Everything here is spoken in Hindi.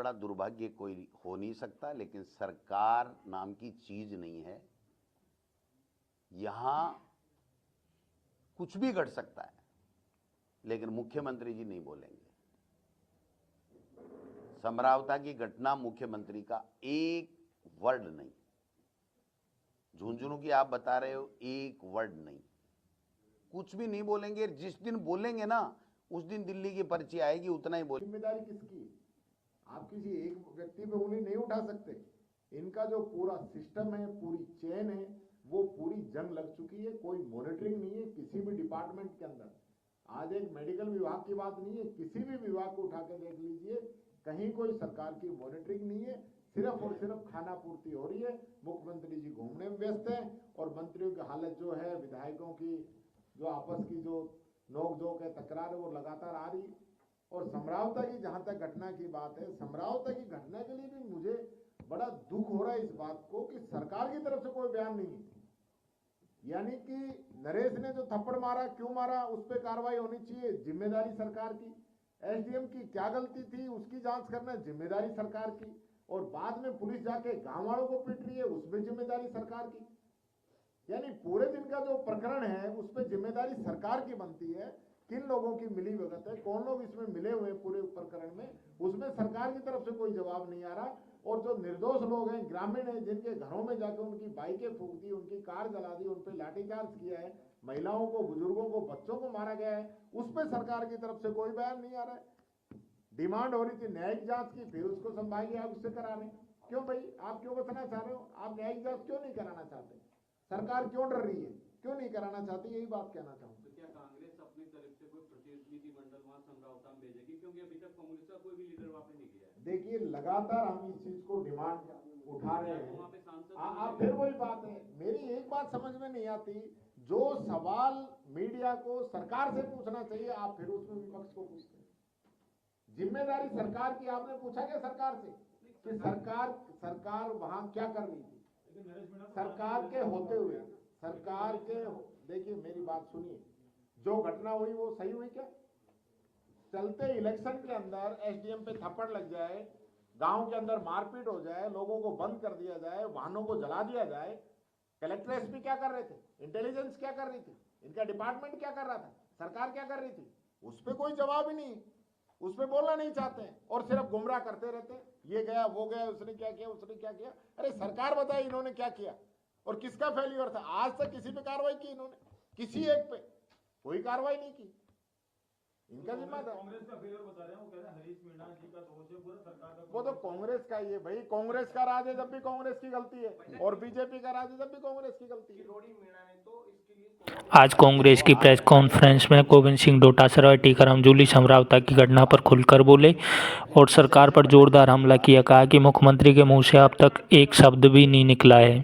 बड़ा दुर्भाग्य कोई हो नहीं सकता, लेकिन सरकार नाम की चीज नहीं है। यहां कुछ भी घट सकता है, लेकिन मुख्यमंत्री जी नहीं बोलेंगे। समरावता की घटना मुख्यमंत्री का एक वर्ड नहीं, झुंझुनू की आप बता रहे हो एक वर्ड नहीं, कुछ भी नहीं बोलेंगे। जिस दिन बोलेंगे ना उस दिन दिल्ली की पर्ची आएगी, उतना ही बोलेंगे। जिम्मेदारी किसकी? आप किसी एक व्यक्ति पे उंगली नहीं उठा सकते। इनका जो पूरा सिस्टम है, पूरी चेन है, वो पूरी जंग लग चुकी है। कोई मॉनिटरिंग नहीं है किसी भी डिपार्टमेंट के अंदर। आज एक मेडिकल विभाग की बात नहीं है, किसी भी विभाग को उठा के देख लीजिए, कहीं कोई सरकार की मॉनिटरिंग नहीं है। सिर्फ और सिर्फ खाना पूर्ति हो रही है। मुख्यमंत्री जी घूमने में व्यस्त हैं और मंत्रियों की हालत जो है, विधायकों की जो आपस की जो नोक-झोंक है, तकरार है, वो लगातार आ रही। और समरावता की जहां तक घटना की बात है, समरावता की घटना के लिए भी मुझे बड़ा दुख हो रहा है इस बात को कि सरकार की तरफ से कोई बयान नहीं है। यानी कि नरेश ने जो थप्पड़ मारा, क्यों मारा, उस पर कार्रवाई होनी चाहिए, जिम्मेदारी सरकार की। एसडीएम की क्या गलती थी, उसकी जांच करना, जिम्मेदारी सरकार की। और बाद में पुलिस जाके गांव वालों को पीट रही है, उसमें जिम्मेदारी सरकार की। यानी पूरे दिन का जो प्रकरण है उस पर जिम्मेदारी सरकार की बनती है। किन लोगों की मिली भगत है, कौन लोग इसमें मिले हुए पूरे प्रकरण में, उसमें सरकार की तरफ से कोई जवाब नहीं आ रहा। और जो निर्दोष लोग हैं, ग्रामीण हैं, जिनके घरों में जाकर उनकी बाइकें फूंक दी, उनकी कार जला दी, उन पर लाठीचार्ज किया है, महिलाओं को, बुजुर्गों को, बच्चों को मारा गया है, उस पर सरकार की तरफ से कोई बयान नहीं आ रहा है। डिमांड हो रही थी न्यायिक जांच की, फिर उसको संभागिए आप उससे करा रहे। क्यों भाई, आप क्यों बचना चाह रहे हो? आप न्यायिक जांच क्यों नहीं कराना चाहते? सरकार क्यों डर रही है, क्यों नहीं कराना चाहती? यही बात कहना चाहूंगा। तो क्या कांग्रेस अपनी तरफ से कोई प्रतिनिधिमंडल वहां समरावता में भेजेगी, क्योंकि अभी तक कांग्रेस का कोई भी लीडर वहां पे नहीं गया है? देखिए, लगातार हम इस चीज को डिमांड उठा रहे हैं। आप फिर वही बात है, मेरी एक बात समझ में नहीं आती, जो सवाल मीडिया को सरकार से पूछना चाहिए आप फिर उसमें विपक्ष को पूछते हैं। जिम्मेदारी सरकार की, आपने पूछा क्या सरकार से कि सरकार वहां क्या कर रही थी? सरकार के होते हुए, सरकार के, देखिए मेरी बात सुनिए, जो घटना हुई वो सही हुई क्या? चलते इलेक्शन के अंदर एसडीएम पे थप्पड़ लग जाए, गांव के अंदर मारपीट हो जाए, लोगों को बंद कर दिया जाए, वाहनों को जला दिया जाए, कलेक्टर एसपी क्या कर रहे थे? इंटेलिजेंस क्या कर रही थी? इनका डिपार्टमेंट क्या कर रहा था? सरकार क्या कर रही थी? उस पर कोई जवाब ही नहीं, उस पर बोलना नहीं चाहते हैं और सिर्फ गुमराह करते रहते हैं। ये गया, वो गया, उसने क्या किया, उसने क्या किया। अरे सरकार बताए इन्होंने क्या किया और किसका फेल्यूर था? आज तक किसी पे कार्रवाई की इन्होंने? किसी एक पे कोई कार्रवाई नहीं की। इनका जिम्मा था। कांग्रेस का फेलियर बता रहे हैं, वो कह रहे हैं हरीश मीणा जी का दोष है, पूरा सरकार का। वो तो कांग्रेस का ही है भाई, कांग्रेस का राज है जब भी कांग्रेस की गलती है, और बीजेपी का राज है जब भी कांग्रेस की गलती है। आज कांग्रेस की प्रेस कॉन्फ्रेंस में गोविंद सिंह डोटासरा, टीकाराम जूली समरावता की घटना पर खुलकर बोले और सरकार पर जोरदार हमला किया। कहा कि मुख्यमंत्री के मुंह से अब तक एक शब्द भी नहीं निकला है।